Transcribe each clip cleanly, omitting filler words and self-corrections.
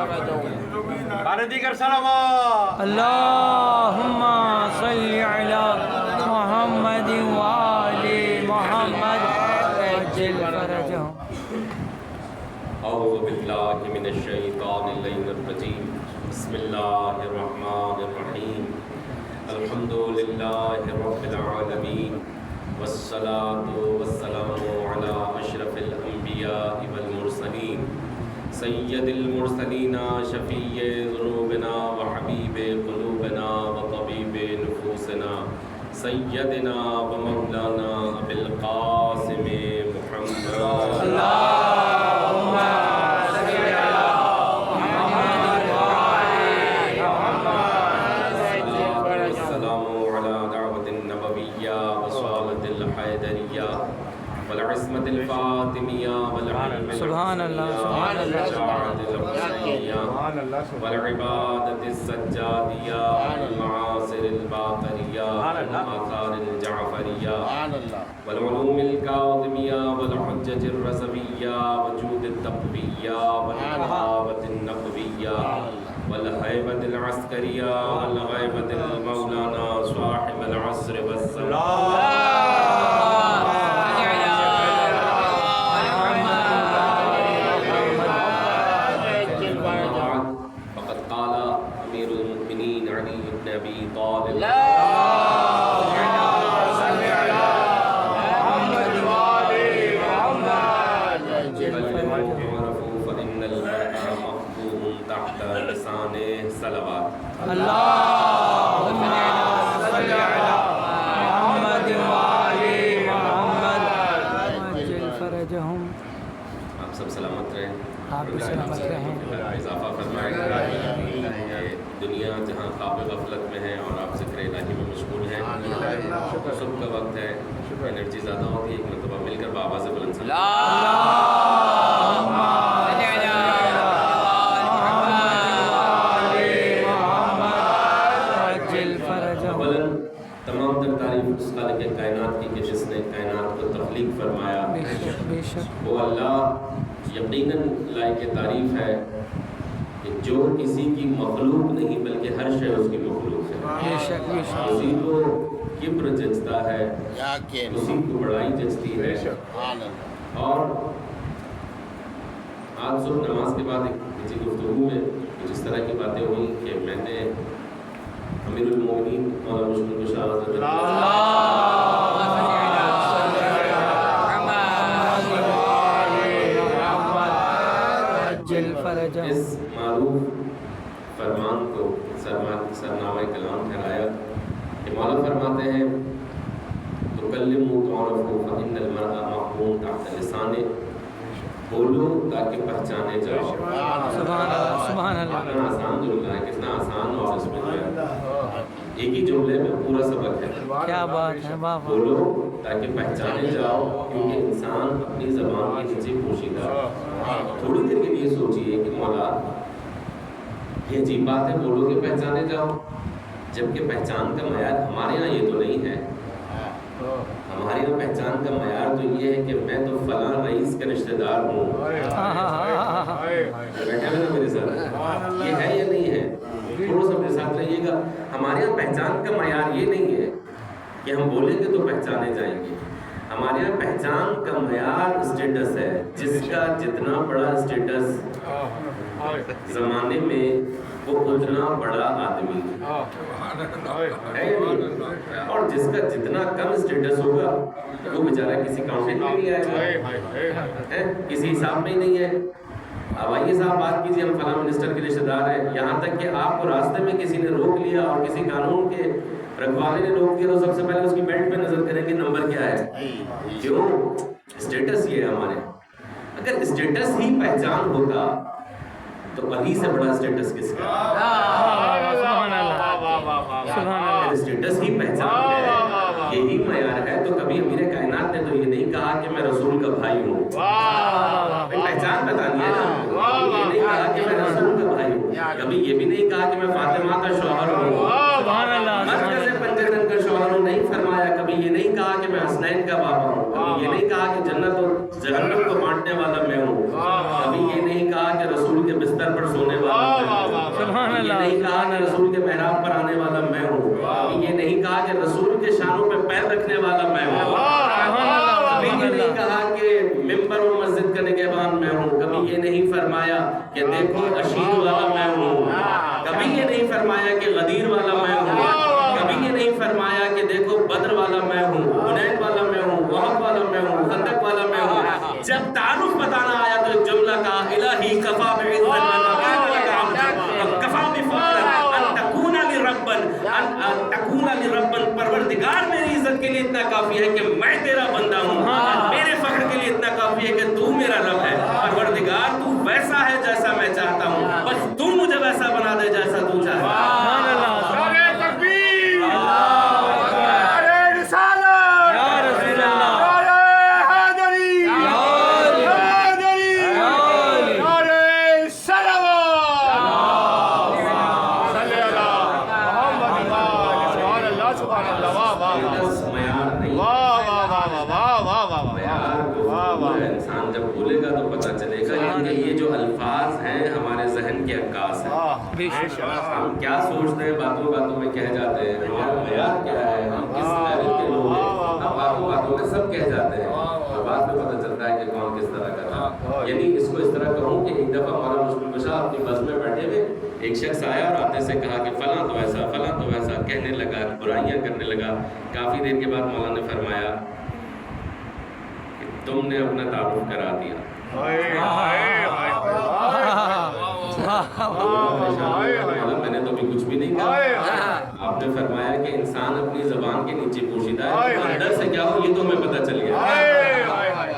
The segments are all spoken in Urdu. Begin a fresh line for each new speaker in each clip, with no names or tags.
بارے دیگر صلوات
اللہم صلی علی محمد وآل محمد عجل فرجہم.
اعوذ باللہ من الشیطان اللعین الرجیم. بسم اللہ الرحمن الرحیم. الحمد للہ رب العالمین والصلاة والسلام علی اشرف الانبیاء والمرسلین سید المرسلین شفیع ذنوبنا وحبیب قلوبنا وطبیب نفوسنا سیدنا ومولانا ابی القاسم محمد والعصمت الفاطمیہ
سبحان اللہ سبحان
اللہ والعبادت السجادیہ والمعاصر الباقریہ والآثار الجعفریہ والعلوم الکاظمیہ والحجج الرضویہ وجود التقویہ والقرابت النقویہ والحیبت العسکریہ والغیبت المولانا صاحب العصر والسلام.
اللہم صلی علی محمد وآل محمد عجل فرجہم.
آپ سب سلامت رہیں.
آپ بھی سلامت رہیں.
اضافہ فرمائیں کہ دنیا جہاں خواب غفلت میں ہے اور آپ ذکر الہی میں مشغول ہیں، صبح کا وقت ہے، انرجی زیادہ ہوتی ہے، ایک مرتبہ مل کر بآواز بلند صلی تمام تر تعریف اس خالق کائنات کی کہ جس نے کائنات کو تخلیق فرمایا. وہ اللہ یقیناً لائق تعریف ہے کہ جو کسی کی مخلوق نہیں بلکہ ہر شے اس کی مخلوق ہے. اسی کو کبر جچتا ہے، اسی کو بڑائی جچتی ہے. اور آج صبح نماز کے بعد ایک کسی گفتگو میں کچھ اس طرح کی باتیں ہوئی کہ میں نے امیر المومنین مولانا مشکل کشا حضرت اس معروف فرمان کو سرنامہ کلام ٹھہرایا کہ مولا فرماتے ہیں تکلم تعرف فإن المرء محموم تحت لسانه. بولو تاکہ پہچانے جاؤ.
سبحان اللہ سبحان اللہ.
کتنا آسان جملہ ہے، کتنا آسان اور اس میں ایک ہی جملے میں پورا سبق ہے.
کیا بات ہے.
بولو تاکہ پہچانے جاؤ، کیونکہ انسان اپنی زبان کے نیچے پوشیدہ. تھوڑی دیر کے لیے سوچئے کہ مولا یہ عجیب بات ہے، بولو کہ پہچانے جاؤ، جبکہ پہچان کا معیار ہمارے ہاں یہ تو نہیں ہے. ہمارے یہاں پہچان کا معیار تو یہ ہے کہ میں تو فلاں رئیس کا رشتہ دار ہوں. بیٹھے ہوئے نا میرے ساتھ، یہ ہے یا نہیں ہے؟ تھوڑا سا میرے ساتھ رہیے گا. ہمارے یہاں پہچان کا معیار یہ نہیں ہے کہ ہم بولیں گے تو پہچانے جائیں گے. ہمارے یہاں پہچان کا معیار اسٹیٹس ہے. جس کا جتنا بڑا اسٹیٹس زمانے میں وہ اتنا بڑا آدمی ہے، اور جس کا جتنا کم اسٹیٹس ہوگا وہ بیچارہ کسی کاؤنٹنگ میں نہیں آئے گا، کسی حساب میں ہی نہیں ہے. اب آئیے صاحب بات کیجیے، ہم فلاں منسٹر کے رشتہ دار ہیں، یہاں تک کہ آپ کو راستے میں کسی نے روک لیا اور کسی قانون کے رکھوانے نے روک دیا تو سب سے پہلے اس کی بیلٹ پہ نظر کریں کہ نمبر کیا ہے. کیوں؟ اسٹیٹس یہ ہے ہمارے. اگر اسٹیٹس ہی پہچان ہوتا تو علی سے بڑا اسٹیٹس کس کا؟ اسٹیٹس ہی پہچان ہے، یہی معیار ہے. تو کبھی امیر کائنات نے تو یہ نہیں کہا کہ میں رسول کا بھائی ہوں. پہچان بتانی ہے نا. یہ نہیں کہا کہ میں رسول کا بھائی ہوں. کبھی یہ بھی نہیں کہا کہ میں فاطمہ کا شوہر ہوں. مرکز پنجتن کا شوہر ہوں نہیں فرمایا. کبھی یہ نہیں کہا کہ میں حسنین کا بابا ہوں. کبھی یہ نہیں کہا کہ جنت اور جہنم کو بانٹنے والا میں ہوں. کبھی یہ نہیں کہا کہ رسول کے بستر پر سونے ہونے والا میں ہوں.
سبحان
یہ
اللہ،
نہیں کہا
سبحان
کہ
اللہ.
رسول کے محراب پر آنے والا میں ہوں. یہ نہیں کہا کہ رسول کے شانوں پہ پیر رکھنے والا میں ہوں. کبھی یہ نہیں کہا کہ ممبر و مسجد کا نگہبان میں ہوں. کبھی یہ نہیں فرمایا کہ دیکھو اشیر والا میں ہوں. کبھی یہ نہیں فرمایا کہ غدیر والا میں ہوں. کبھی یہ نہیں فرمایا کہ دیکھو بدر والا میں ہوں, حنین والا میں ہوں, احد والا میں ہوں, خندق والا میں ہوں. جب تعارف بتانا آیا تو ایک جملہ کہا الہی کفا پروردگار میری عزت کے لیے اتنا کافی ہے کہ میں تیرا بندہ ہوں. میرے فخر کے لیے اتنا کافی ہے کہ تو میرا رب ہے. پروردگار تو ویسا ہے جیسا میں چاہتا ہوں, بس تو مجھے ویسا بنا دے جیسا تو چاہتا ہے. انسان جب بولے گا تو پتہ چلے گا کہ یہ جو الفاظ ہیں ہمارے ذہن کے عکاس ہیں. ہم کیا سوچتے ہیں باتوں باتوں میں کہہ جاتے ہیں. ہمارا معیار کیا ہے, ہم کس لیول کے لوگ ہیں, ہم باتوں باتوں میں سب کہہ جاتے ہیں اور بعد میں پتہ چلتا ہے کہ کون کس طرح کا تھا. یعنی اس کو اس طرح کہوں کہ ایک دفعہ مولانا مشکل بشار اپنی بس میں بیٹھے ہوئے ایک شخص آیا اور آتے سے کہا کہ فلاں تو ایسا فلاں تو ویسا کہنے لگا, برائیاں کرنے لگا. کافی دیر کے بعد مولانا نے فرمایا کہ تم نے اپنا تعارف کرا دیا. میں نے تو بھی کچھ بھی نہیں کہا. آپ نے فرمایا کہ انسان اپنی زبان کے نیچے پوشیدہ ہے, اندر سے کیا ہو یہ تو میں پتہ چل گیا.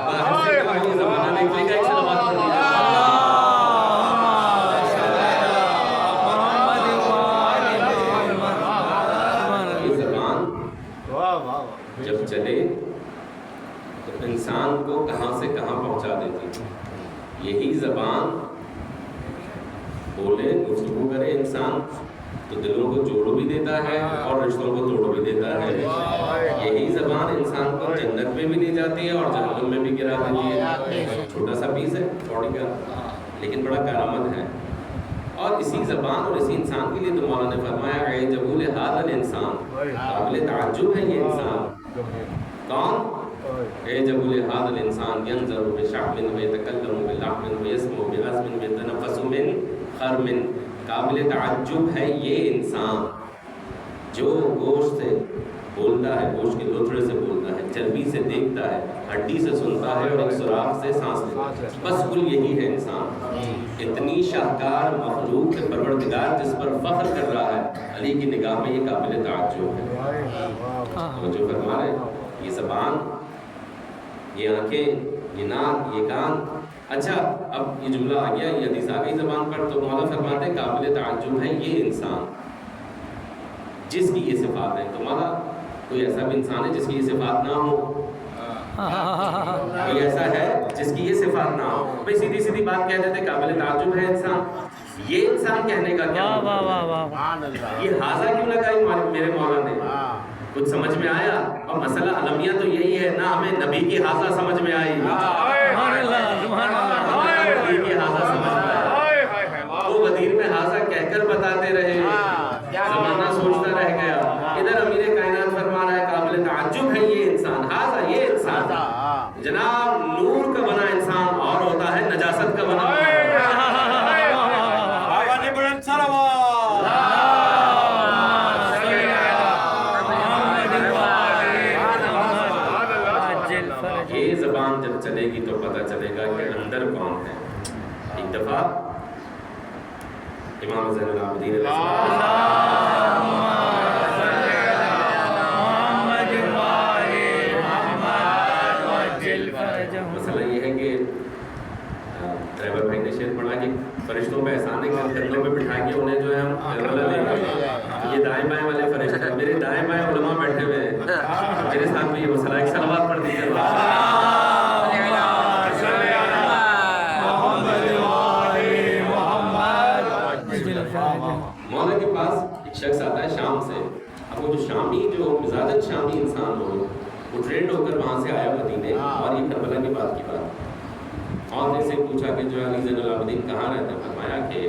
باہر سے کیا ہو یہ زمانہ نکلے گا. ایک سلوات پڑھ لیجیے. جب چلے تو انسان کو کہاں سے کہاں پہنچا دیتی. یہی زبان بولے گفتگو کرے انسان تو دلوں کو جوڑ بھی دیتا ہے اور رشتوں کو توڑ بھی دیتا ہے. یہی زبان انسان کو جنت میں بھی لے جاتی ہے اور جہنم میں بھی گرا دیتی ہے. چھوٹا سا پیس ہے باڈی کا لیکن بڑا کارآمد ہے. اور اسی زبان اور اسی انسان کے لیے تو مولانا نے فرمایا اے جبول ھذا الانسان, قابل تعجب ہے یہ انسان. کون؟ اے جبول ھذا الانسان ينظر بشعب ويتكلم بلحم ويسمع بعزم ويتنفس من خرم. قابل تعجب ہے یہ انسان جو گوشت سے بولتا ہے, گوشت کے لوتھڑے سے بولتا ہے, چربی سے دیکھتا ہے, ہڈی سے سنتا ہے اور ایک سوراخ سے سانس لیتا ہے. بس کل یہی ہے انسان. اتنی شاہکار مخلوق کے پروردگار جس پر فخر کر رہا ہے, علی کی نگاہ میں یہ قابل تعجب ہے. وہ جو فرما رہے یہ زبان, یہ آنکھیں, یہ ناک, یہ کان. اچھا اب یہ جملہ آ گیا, یہ حدیث آ گئی زبان پر, تو مولا فرماتے ہیں قابل تعجب ہے یہ انسان جس کی یہ صفات ہیں. تو مولا کوئی ایسا بھی انسان ہے جس کی یہ صفات نہ ہو؟ کوئی ایسا ہے جس کی یہ صفات نہ ہو؟ بھئی سیدھی سیدھی بات کہہ دیتے قابل تعجب ہے انسان. یہ انسان کہنے کا کیا یہ حاضہ کیوں لگائی میرے مولا نے؟ کچھ سمجھ میں آیا؟ اور مسئلہ المیہ تو یہی ہے نا, ہمیں نبی کی حاضہ سمجھ میں آئی, نبی کی حاضہ سمجھ میں آئی. وہ غدیر میں حاضہ کہہ کر بتاتے رہے, زمانہ سوچتا رہ گیا. ادھر امیر کائنات فرما رہا ہے قابل تعجب ہے یہ انسان. حاضہ یہ انسان جناب نور کا بنا انسان اور ہوتا ہے نجاست کا بنا.
بابا نے بلند سلوات.
یہ زبان جب چلے گی تو پتہ چلے گا کہ اندر کون ہے. ایک دفعہ امام زین العابدین علیہ مسئلہ یہ ہے کہ ڈرائیور بھائی نے شعر پڑھا کہ فرشتوں پہ احسان ہے کہ کندھوں پہ بٹھا کے انہیں جو ہے ہم کربلا لے گئے. یہ دائیں بائیں والے فرشتے, میرے دائیں بائیں علماء بیٹھے ہوئے ہیں, میرے ساتھ بھی یہ مسئلہ. ایک سلوات پڑھ دیجیے. مولا کے پاس ایک شخص آتا ہے شام سے. اب وہ جو شامی جو مزاجت شامی انسان ہو وہ ٹرینڈ ہو کر وہاں سے آیا مدینے, اور یہ کربلا کی بات. اور نے سے پوچھا کہ جو علی زین العابدین کہاں رہتے ہیں؟ فرمایا کہ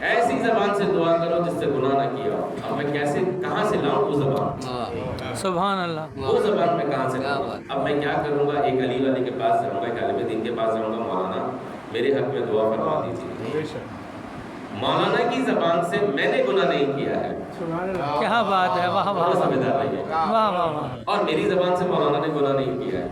ایسی زبان سے دعا کرو جس سے گناہ نہ کیا ہو. اب میں کیسے کہاں سے لاؤں وہ زبان؟
سبحان اللہ.
وہ زبان میں کہاں سے لاؤں؟ اب میں کیا کروں گا؟ ایک علی والے کے پاس جاؤں گا, ایک عالم دین کے پاس جاؤں گا, مولانا میرے حق میں دعا فرما دیجیے. مولانا کی زبان سے میں نے گناہ نہیں کیا ہے.
کیا بات ہے, واہ واہ
سمجھدار رہیے.
واہ واہ واہ.
اور میری زبان سے مولانا نے گناہ نہیں کیا ہے.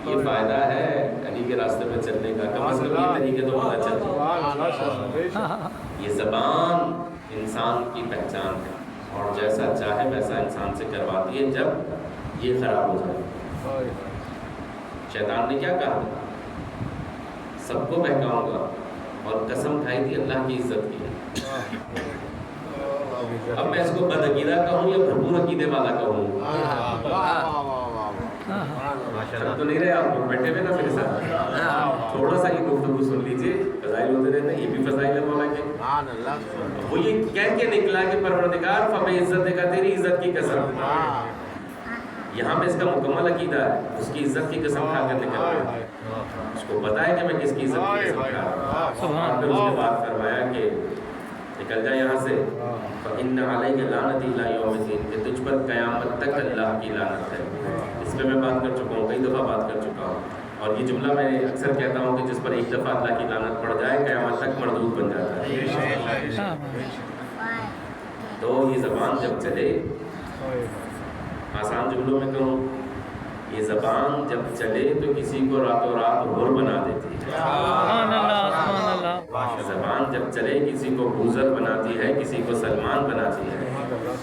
یہ فائدہ ہے علی کے راستے میں چلنے کا. کم از کم یہ طریقے تو ہونا چاہیے. یہ زبان انسان کی پہچان ہے, اور جیسا چاہے ویسا انسان سے کرواتی ہے جب یہ خراب ہو جائے. شیطان نے کیا کہا؟ سب کو بہکاؤں گا, اور قسم کھائی تھی اللہ کی عزت کی. اب میں اس کو بدعقیدہ کہوں یا بھرپور عقیدے والا کہوں؟ تو نہیں رہے آپ لوگ بیٹھے ہوئے نا میرے ساتھ, تھوڑا سا یہ گفتگو سن لیجیے. فضائل ہوتے رہتے ہیں, یہ بھی فضائل ہے مولا کے. وہ یہ کہہ کے نکلا کہ پروردگار فبِ عزت کا تیری عزت کی قسم. یہاں پہ اس کا مکمل عقیدہ ہے, اس کی عزت کی قسم کھا کر نکل رہا ہے. اس کو پتا ہے کہ میں کس کی عزت کی قسم کھا رہا ہوں. اور پھر اس نے بات فرمایا کہ نکل جا یہاں سے, فَإِنَّ عَلَيْكَ لَعْنَتِي إِلَىٰ يَوْمِ الدِّينِ, کہ تجھ پر قیامت تک اللہ کی لعنت ہے. اس پہ میں بات کر چکا ہوں, کئی دفعہ بات کر چکا ہوں. اور یہ جملہ میں اکثر کہتا ہوں کہ جس پر ایک دفعہ اللہ کی لعنت پڑ جائے قیامت تک مردود بن جاتا ہے. تو یہ زبان جب چلے, آسان جملوں میں کہوں, یہ زبان جب چلے تو کسی کو راتوں رات ہور بنا دیتی ہے.
سبحان اللہ, سبحان اللہ.
زبان جب چلے کسی کو بوزر بناتی ہے, کسی کو سلمان بناتی ہے,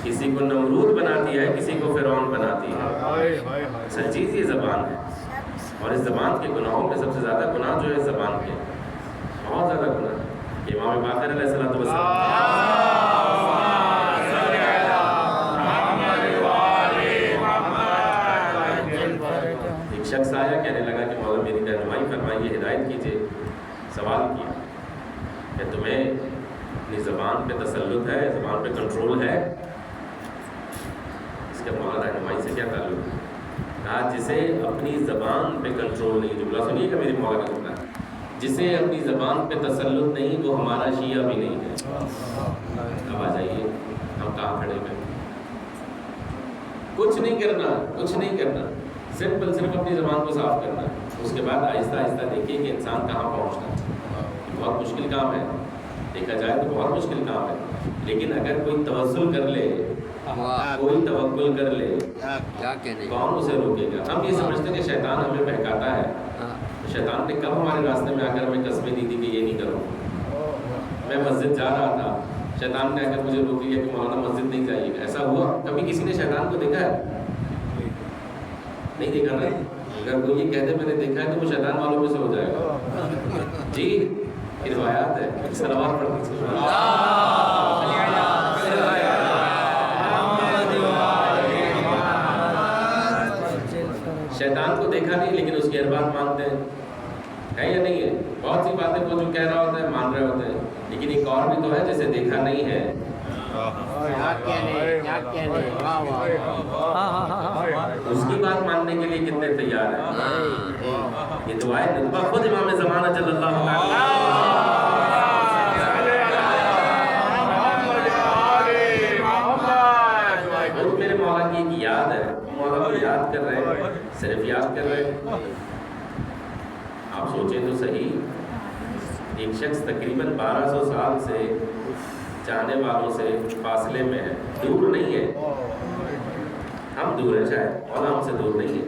کسی کو نمرود بناتی ہے, کسی کو فرعون بناتی ہے. اصل چیز یہ زبان ہے. اور اس زبان کے گناہوں میں سب سے زیادہ گناہ جو ہے زبان کے, بہت زیادہ گناہ ہے. امام باقر علیہ السلام شخص آیا, کہنے لگا کہ مولا میری رہنمائی فرمائیے, ہدایت کیجیے. سوال کیا کہ تمہیں اپنی زبان پہ تسلط ہے, زبان پہ کنٹرول ہے؟ اس کے مولا رہنمائی سے کیا تعلق ہے؟ کہا جسے اپنی زبان پہ کنٹرول نہیں, جملہ سنیے گا میری مولا کا جملہ, جسے اپنی زبان پہ تسلط نہیں وہ ہمارا شیعہ بھی نہیں ہے. اب آ جائیے ہم کہاں کھڑے ہوئے. کچھ نہیں کرنا, کچھ نہیں کرنا, سمپل صرف اپنی زبان کو صاف کرنا. اس کے بعد آہستہ آہستہ دیکھیے کہ انسان کہاں پہنچتا ہے. بہت مشکل کام ہے, دیکھا جائے تو بہت مشکل کام ہے, لیکن اگر کوئی توسل کر لے, کوئی توکل کر لے, کون اسے روکے گا؟ ہم یہ سمجھتے ہیں کہ شیطان ہمیں بہکاتا ہے. شیطان نے کب ہمارے راستے میں آ کر ہمیں قسمیں دی تھی کہ یہ نہیں کرو. میں مسجد جا رہا تھا, شیطان نے آ کر مجھے روک لیا کہ مولانا مسجد نہیں جائیے گا. ایسا ہوا کبھی کسی نے شیطان کو دیکھا ہے؟ نہیں دیکھا نا. اگر کوئی یہ کہتے میں نے دیکھا ہے تو وہ شیطان والوں میں سے ہو جائے گا. جی یہ روایات ہے, صلوات پڑھ دیجیے. شیطان کو دیکھا نہیں لیکن اس کی ہر بات مانتے ہیں, ہے یا نہیں ہے؟ بہت سی باتیں وہ جو کہہ رہا ہوتا ہے مان رہے ہوتے ہیں, لیکن ایک اور بھی تو ہے جسے دیکھا نہیں ہے. اس کی بات ماننے کے لیے کتنے تیار ہیں؟ یہ دعائیں ندبہ خود امام زمانہ جل اللہ تعالیٰ خود میرے مولا کی ایک یاد ہے, مولا کو یاد کر رہے ہیں, صرف یاد کر رہے ہیں. آپ سوچیں تو صحیح, ایک شخص تقریباً 1200 سال سے چاہنے والوں سے فاصلے میں ہے, دور نہیں ہے. ہم دور ہیں شاید, مولا ہم سے دور نہیں ہے.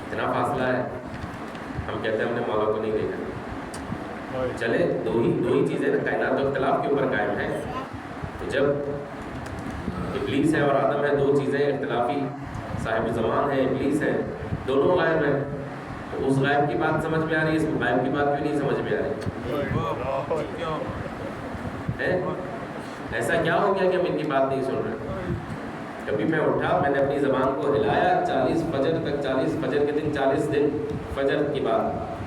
اتنا فاصلہ ہے, ہم کہتے ہیں ہم نے مولا کو نہیں دیکھا. چلے دو ہی چیزیں نا, کائنات و اختلاف کے اوپر قائم ہے. تو جب ابلیس ہے اور آدم ہے, دو چیزیں اختلافی, صاحب زمان ہے, ابلیس ہے, دونوں غائب ہیں. تو اس غائب کی بات سمجھ میں آ رہی ہے, اس غائب کی بات کیوں نہیں سمجھ میں آ رہی ہے؟ ایسا کیا ہو گیا کہ ہم ان کی بات نہیں سن رہے؟ کبھی میں اٹھا, میں نے اپنی زبان کو ہلایا 40 فجر تک, 40 فجر کے دن 40 دن فجر کی بات,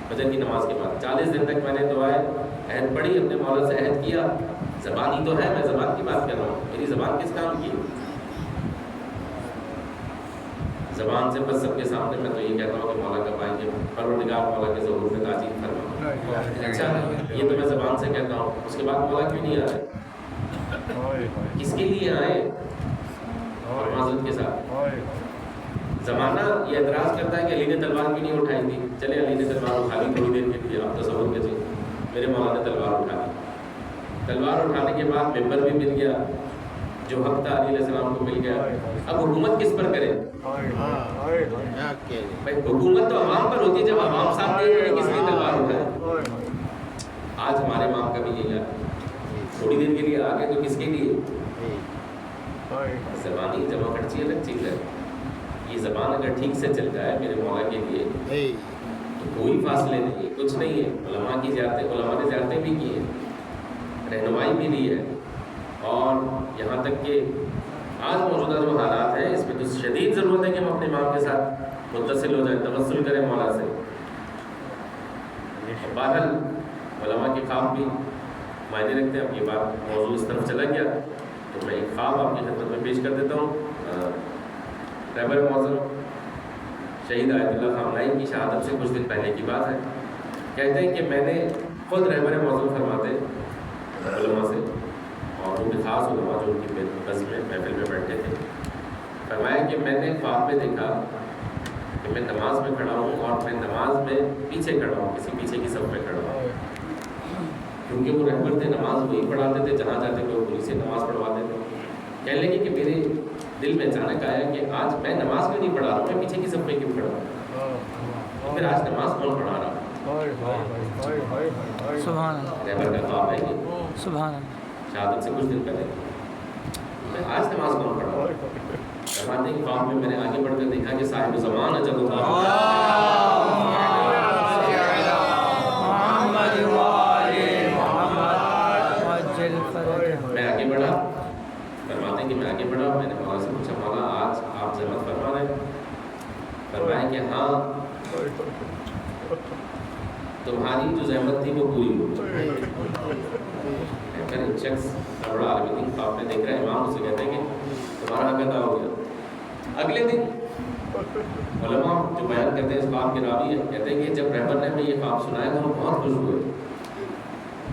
فجر کی نماز کے بعد 40 دن تک میں نے دعائیں عہد پڑھی, اپنے مولا سے عہد کیا. زبان ہی تو ہے, میں زبان کی بات کر رہا ہوں, میری زبان کس کام کی؟ زبان سے بس سب کے سامنے میں تو یہ کہتا ہوں کہ مولا کب آئیں گے، پروردگار مولا کے ظہور میں تاجیل فرما. اچھا یہ تو میں زبان سے کہتا ہوں، اس کے بعد مولا کیوں نہیں آ رہے؟ کس کے لیے آئے؟ اور معذرت کے ساتھ زمانہ یہ اعتراض کرتا ہے کہ علی نے تلوار کیوں نہیں اٹھائی تھی. چلے علی نے تلوار اٹھا لی تھوڑی دیر کے لیے، آپ تصور کیجیے میرے مولا نے تلوار اٹھا لی. تلوار اٹھانے کے بعد ممبر بھی مل گیا، جو حق تھا علی علیہ السلام کو مل گیا. اب حکومت کس پر کرے؟ بھائی حکومت تو عوام پر ہوتی ہے، جب عوام ساتھ دے رہے کس لیے تلوار اٹھائے؟ آج ہمارے ماں کا بھی یہی ہے، تھوڑی دیر کے لیے آگے تو کس کے لیے؟ زبانی جمع خرچی الگ چیز ہے. یہ زبان اگر ٹھیک سے چل جائے میرے مولا کے لیے تو کوئی فاصلے نہیں، کچھ نہیں ہے. علماء کی زیارتیں، علماء نے زیارتیں بھی کی ہیں، رہنمائی بھی لی ہے، اور یہاں تک کہ آج موجودہ جو حالات ہیں اس میں تو شدید ضرورت ہے کہ ہم اپنے امام کے ساتھ متصل ہو جائیں، توسل کریں مولا سے. بہرحال علماء کے خواب بھی معنی رکھتے ہیں. اب یہ بات موضوع اس طرف چلا گیا تو میں ایک خواب آپ کی خدمت میں پیش کر دیتا ہوں. رہبر معظم شہید آیت اللہ خامنائی کی شہادت سے کچھ دن پہلے کی بات ہے. کہتے ہیں کہ میں نے خود رہبر معظم فرماتے علماء سے، اور وہ بھی خاص علماء جو ان کی بس میں محفل میں بیٹھے تھے، فرمایا کہ میں نے خواب میں دیکھا کہ میں نماز میں کھڑا ہوں اور میں نماز میں پیچھے کھڑا ہوں، کسی پیچھے کی صف میں کھڑا ہوں. کیونکہ وہ رہبر تھے، نماز وہی پڑھاتے تھے، جہاں جاتے تھے وہ پولیس سے نماز پڑھواتے تھے. کہنے لگے کہ میرے دل میں اچانک آیا کہ آج میں نماز کیوں نہیں پڑھا رہا ہوں، میں پیچھے کی صف میں کیوں کھڑا ہوں، پھر آج نماز کون پڑھا رہا؟
سبحان اللہ،
رہبر کا خواب ہے یہ،
سبحان اللہ.
شہادت سے کچھ دن پہلے میں آج نماز کون پڑھا رہا ہوں. فرماتے ہیں خواب میں میں نے آگے بڑھ کر دیکھا کہ صاحب زمان اجل میں آگے بڑھا. فرماتے ہیں کہ میں آگے بڑھا، میں نے مولا سے پوچھا مولا آج آپ زحمت فرما رہے ہیں؟ فرمائے کہ ہاں تمہاری جو زحمت تھی وہ پوری ہوئی. ایک شخص بڑا عالمی دین خواب میں دیکھ رہا ہے، امام اسے کہتے ہیں کہ تمہارا حق ادا ہو گیا. اگلے دن علماء جو بیان کرتے ہیں اس خواب کے راوی ہیں، کہتے ہیں کہ جب رہبر نے ہمیں یہ خواب سنایا تو ہم بہت خوش ہوئے.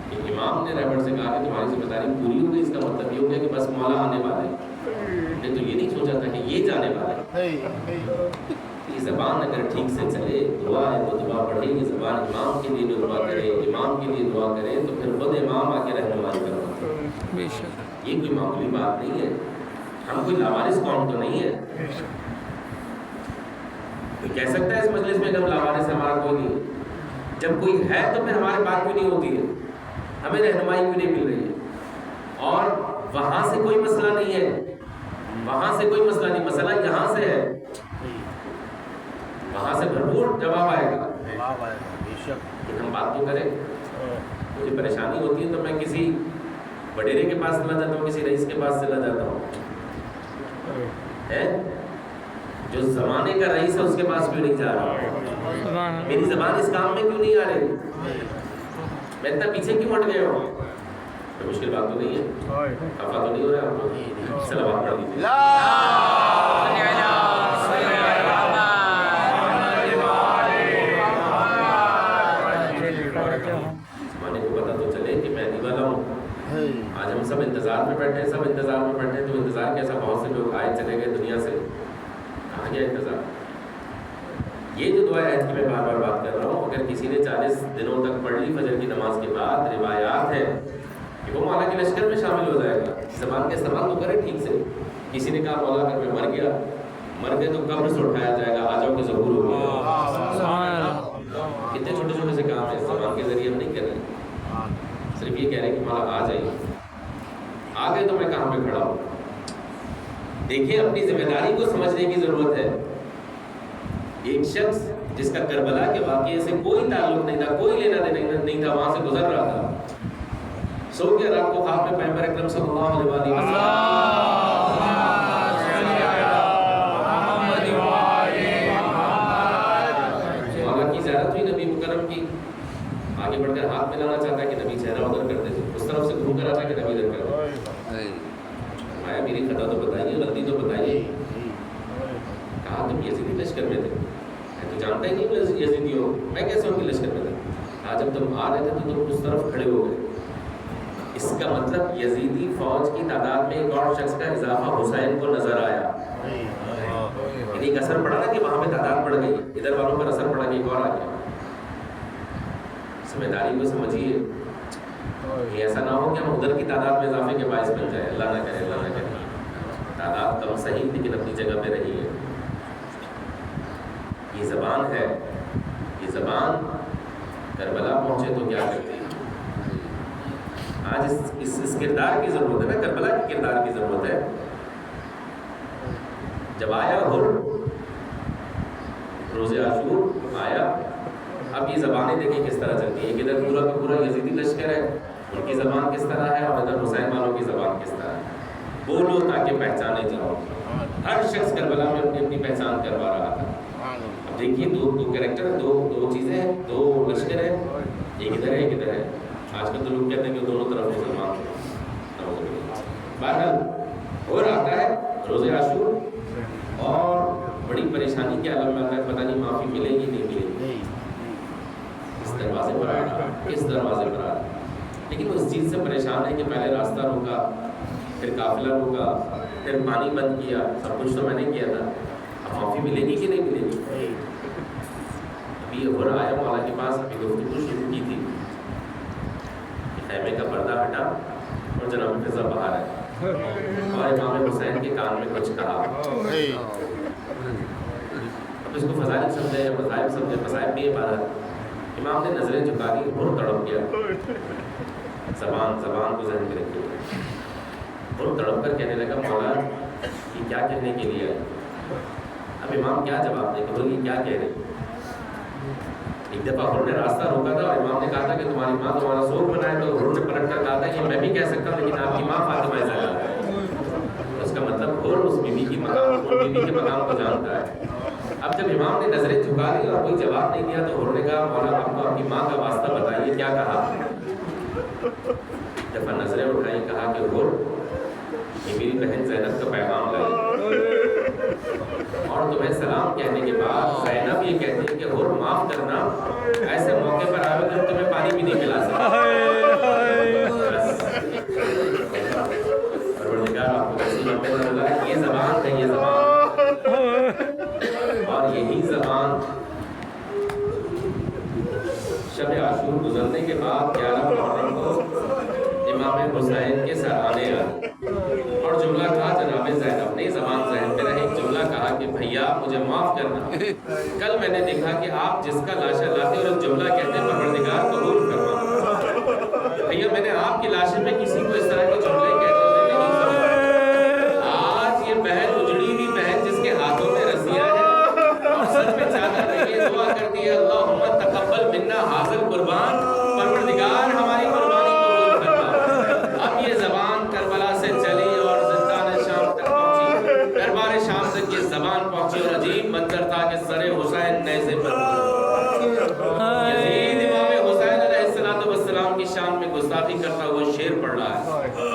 کہ امام نے رہبر سے کہا کہ تمہاری ذمہ داری پوری ہو گئی، اس کا مطلب یہ ہو گیا کہ بس مولا آنے والے ہیں. ہم نے تو یہ نہیں سوچا تھا کہ یہ جانے والے ہیں. یہ زبان اگر ٹھیک سے چلے، دعا ہے تو دعا پڑھے، یہ زبان امام کے لیے بھی دعا کرے، امام کے لیے دعا کرے تو پھر خود امام آ کے رہنمائی کرنا. یہ کوئی معمولی بات نہیں ہے. ہم کوئی لاوارث قوم تو نہیں ہے. کوئی کہہ سکتا ہے اس مجلس میں کہ ہم لاوارث ہیں، ہمارا کوئی نہیں ہے. جب کوئی ہے تو پھر ہماری بات کیوں نہیں ہوتی ہے، ہمیں رہنمائی کیوں نہیں مل رہی ہے؟ اور وہاں سے کوئی مسئلہ نہیں ہے، وہاں سے کوئی مسئلہ نہیں، مسئلہ یہاں سے ہے. وہاں سے بھرپور جواب آئے گا. کہ ہم بات تو کریں. مجھے پریشانی ہوتی ہے تو میں کسی وڈیرے کے پاس چلا جاتا ہوں، کسی رئیس کے پاس چلا جاتا ہوں. جو زمانے کا رئیس ہے اس کے پاس کیوں نہیں جا رہا؟ میری زبان اس کام میں کیوں نہیں آ رہی؟ میں اتنا پیچھے کیوں ہٹ گیا ہوں؟ کوئی مشکل بات تو نہیں ہے، خفا تو نہیں ہو رہا آپ کو؟ صلوات پڑھ لیجیے. زمانے کو پتہ تو چلے کہ میں آنے والا ہوں. آج ہم سب انتظار میں بیٹھے ہیں، سب انتظار میں بیٹھے ہیں. تو انتظار کیسا، بہت سے لوگ آئے چلے گئے دنیا سے، کہاں گیا انتظار؟ یہ جو دعا عہد کی میں بار بار بات کر رہا ہوں، اگر کسی نے 40 دنوں تک پڑھ لی فجر کی نماز کے بعد، روایات ہیں کہ وہ مولا کے لشکر میں شامل ہو جائے گا. زبان کا استعمال تو کرے ٹھیک سے. کسی نے کہا مولا اگر میں مر گئے تو قبر سے اٹھایا جائے گا، آ جاؤ کہ ضرور ہو گیا. کتنے چھوٹے چھوٹے سے کام ہیں زبان کے ذریعے ہم نہیں کر رہے، صرف یہ کہہ رہے ہیں کہ مولا آ جائیے. آ گئے تو میں کہاں پہ کھڑا ہوں؟ دیکھیں اپنی ذمہ داری کو سمجھنے کی ضرورت ہے. ایک شخص جس کا کربلا کے واقعے سے کوئی تعلق نہیں تھا، کوئی لینا دینا نہیں تھا، وہاں سے گزر رہا تھا، سو گیا رات کو خواب میں پیغمبر اکرم صلی اللہ علیہ وسلم مولا کی زیارت ہوئی نبی مکرم کی. آگے بڑھ کر ہاتھ ملانا چاہتا ہے کہ نبی چہرہ ادھر کر دے، اس طرف سے گھوم کر آتا ہے کہ نبی ادھر کر دے. میری خطا تو بتائیے، غلطی تو بتائیے. کہا کہ تم یزیدی لشکر میں تھے، میں تو جانتا ہی نہیں یزیدی ہو، میں کیسے ان کے لشکر میں تھا؟ جب تم آ رہے تھے تو تم اس طرف کھڑے ہو گئے. اس کا مطلب یزیدی فوج کی تعداد میں ایک اور شخص کا اضافہ حسین کو نظر آیا. یعنی ایک اثر پڑا نا کہ وہاں پہ تعداد بڑھ گئی، ادھر والوں پر اثر پڑا کہ ایک اور آ گیا. ذمہ داری کو سمجھیے، یہ ایسا نہ ہو کہ ہم ادھر کی تعداد میں اضافے کے باعث بن جائے. اللہ نہ کرے، اللہ نہ کرے. تعداد کم صحیح لیکن اپنی جگہ پہ رہی ہے. یہ زبان ہے، یہ زبان کربلا پہنچے تو کیا کرتی ہے. آج اس کردار کی ضرورت ہے نا، کربلا کی کردار کی ضرورت ہے. جب آیا روز عاشور آیا، اب یہ زبانیں دیکھیں کس طرح چلتی ہیں. ادھر پورا کا پورا یزیدی لشکر ہے، ان کی زبان کس طرح ہے، اور ادھر حسین والوں کی زبان کس طرح ہے. بولو تاکہ پہچانے جاؤ. ہر شخص کربلا میں اپنی اپنی پہچان کروا رہا تھا. اب دیکھیے دو کریکٹر، دو چیزیں ہیں، دو لشکر ہیں، ایک ادھر ہے ایک ادھر ہے. آج کل تو لوگ کہتے ہیں کہ دونوں طرف مسلمان ہیں. بہرحال اور آتا ہے روز عاشور اور بڑی پریشانی کے عالم میں آتا ہے. پتہ نہیں معافی ملے گی نہیں ملے گی. اس دروازے پر آ رہا، اس دروازے پر آ رہا، لیکن وہ اس چیز سے پریشان ہے کہ پہلے راستہ روکا، پھر قافلہ روکا، پھر پانی بند کیا، سب کچھ تو میں نے کیا تھا. اب معافی ملے گی کہ نہیں ملے گی. ابھی ابھر آیا مولا کے پاس، ابھی گفتگو شروع کی تھی کہ خیمے کا پردہ ہٹا اور جناب فضا باہر ہے اور امام حسین کے کان میں کچھ کہا. اب اس کو فضائل سمجھے یا مذاہب سمجھے، مذاہب بھی ہے. بارہ امام نے نظریں جھکا دی اور تڑپ گیا. زبان کو ذہن میں رکھیے. اور تڑپ کر کہنے لگا مولا یہ کیا کہنے کے لیے ہے. اب امام کیا جواب دے کہ یہ کیا کہہ رہے. ایک دفعہ حضور نے راستہ روکا تھا اور امام نے کہا تھا کہ تمہاری ماں تمہارا سوگ بنائے، تو حضور نے پلٹ کر کہا تھا کہ میں بھی کہہ سکتا ہوں لیکن آپ کی ماں فاطمہ زہرا ہے. اس کا مطلب حضور اس بیوی کی مقام، بیوی کے مقام کو جانتا ہے. اب جب امام نے نظریں جھکا دی اور کوئی جواب نہیں دیا تو حضور نے کہا مولا آپ کو آپ کی ماں کا واسطہ بتائیے کیا کہا. دفعہ نظریں اٹھائی، کہا کہ حضور یہ میری بہن زینب کا پیغام لائی اور تمہیں سلام کہنے کے بعد زینب یہ کہتی ہے کہ حضور معاف کرنا، ایسے موقع پر آئے کہ تمہیں پانی بھی نہیں پلا سکتا. پروردگار آپ کو کسی موقع پر بولا یہ زبان ہے، یہ زبان، اور یہی زبان شب عاشور گزرنے کے بعد 11 محرم کو امام حسین کے سرانے آئے اور جملہ کہا جناب زینب نے، زبان ذہن میں رہے. ایک جملہ کہا کہ بھیا مجھے معاف کرنا، کل میں نے دیکھا کہ آپ جس کا لاشا لاتے اور ایک جملہ کہتے ہیں پروردگار قبول فرما. بھیا میں نے آپ کی لاشے میں کسی کو اس طرح کے جملے کہتے ہوئے نہیں سنا. آج یہ بہن اجڑی ہوئی بہن جس کے ہاتھوں میں رسیاں ہیں اور سر پہ چادر رہی ہے، دعا کرتی ہے اللہم تقبل منا حاضر قربان، پروردگار ہماری قربانی قبول فرما. اب یہ زبان کربلا سے چلی اور زندان شام تک پہنچی، دربار شام تک یہ زبان پہنچی اور عجیب منظر تھا کہ سر حسین نیزے پر یزید امام حسین علیہ السلام کی شان میں گستاخی کرتا ہوا شعر پڑھ رہا ہے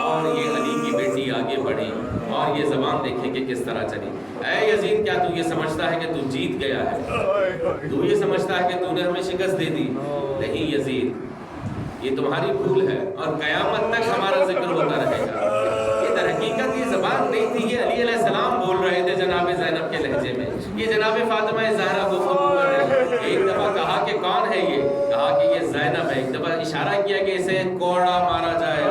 اور یہ علی کی بیٹی آگے بڑھی اور یہ زبان دیکھیں کہ کس طرح چلی. اے یزید کیا تو یہ سمجھتا ہے کہ تو جیت گیا ہے؟ تو یہ سمجھتا ہے کہ تو نے ہمیں شکست دے دی؟ نہیں یزید، یہ تمہاری بھول ہے اور قیامت تک ہمارا ذکر ہوتا رہے گا. یہ در حقیقت یہ زبان نہیں تھی، یہ علی علیہ السلام بول رہے تھے جناب زینب کے لہجے میں. یہ جناب فاطمہ زہرا گفتگو کر رہے ہیں. ایک دفعہ کہا کہ کون ہے یہ، کہا کہ یہ زینب ہے. ایک دفعہ اشارہ کیا کہ اسے کوڑا مارا جائے.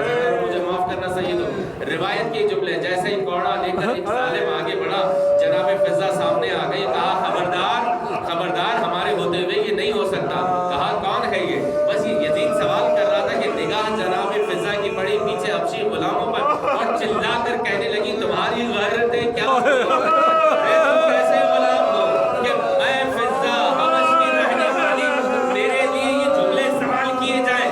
مجھے معاف کرنا سید ہو، روایت کے جملے جیسے ہی کوڑا لے کر ایک ظالم آگے بڑھا، جناب فضا سامنے آ گئی. کہا خبردار ہمارے ہوتے ہوئے یہ نہیں ہو سکتا. کہا کون ہے یہ؟ بس یہ یزید سوال کر رہا تھا کہ نگاہ جناب فضا کی پڑی پیچھے حبشی غلاموں پر اور چلا کر کہنے لگی تمہاری غیرتیں کیا ہوئی؟ تم کیسے غلام ہو کہ اے فضا حبش کی رہنے والی میرے لیے یہ جملے سوال کیے جائیں؟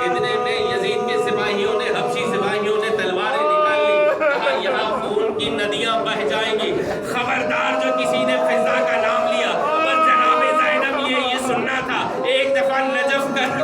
اتنے میں یزید کے سپاہیوں نے، حبشی سپاہیوں نے تلواریں نکال لی. کہا یہاں خون کی ندیاں بہہ جائیں گی. خبردار جو کسی نے فضا کا نام لیا، بس جناب زینب یہ سننا تھا. ایک دفعہ نجف کر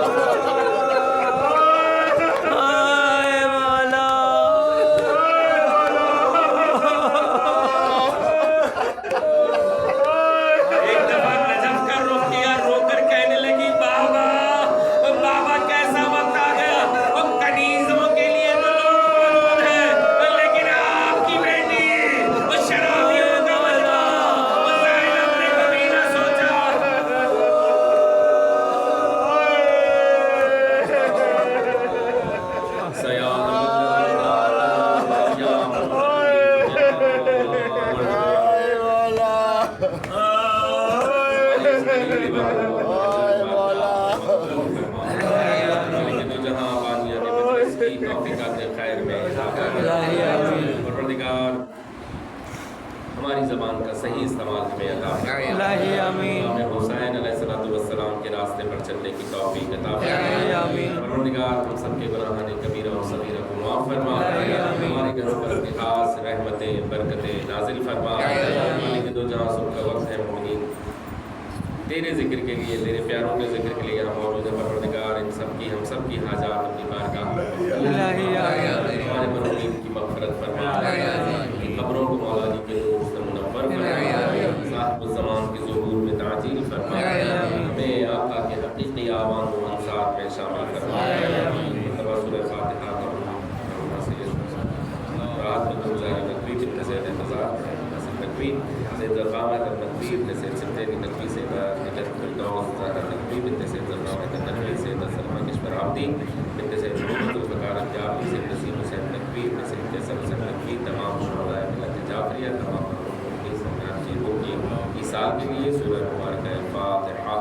کی توفیقات خیر میں اضافہ
الہی آمین
پروردگار ہماری زبان کا صحیح استعمال ہمیں عطا فرما
الہی آمین
امام حسین علیہ السلام کے راستے پر چلنے کی توفیق عطا
الہی
فرما
آمین
پروردگار ہم سب کے گناہان کبیرہ و صغیرہ کو معاف فرما
الہی آمین
ہمارے گھروں پر اپنی خاص رحمتیں برکتیں نازل فرما مالک دو جہاں سب کا وقت ہے مومنین تیرے ذکر کے لیے تیرے پیاروں کے ذکر کے لیے یہاں موجود ہے پروردگار ان سب کی ہم سب کی حاجات اپنی بارگاہ
الہی آمین
ہمارے مرحومین کی مغفرت فرما ان قبروں کو مولا علی کے نور سے منور فرما صاحب الزمان کے ظہور میں تعجیل فرما ہمیں آقا کے حقیقی آوان و انصار میں شامل فرما سورہ فاتحہ کا رات میں گزارا نقوی جن سے انتظار نقوی سید القامت النقوی ابن سید سبتین نقوی سید نجد الدوز زہرہ نقوی بنت سید النوحید النقوی سید سلمہ کشمر عبدی بنت سید محمد الفقار الجابی سید نسیم حسین نقوی ابن سید جیسر حسین نقوی تمام شہداء ملت جعفریہ تمام مرحومین سمیات کی روح کی عیسال کے لیے سورہ مبارکہ فاتحہ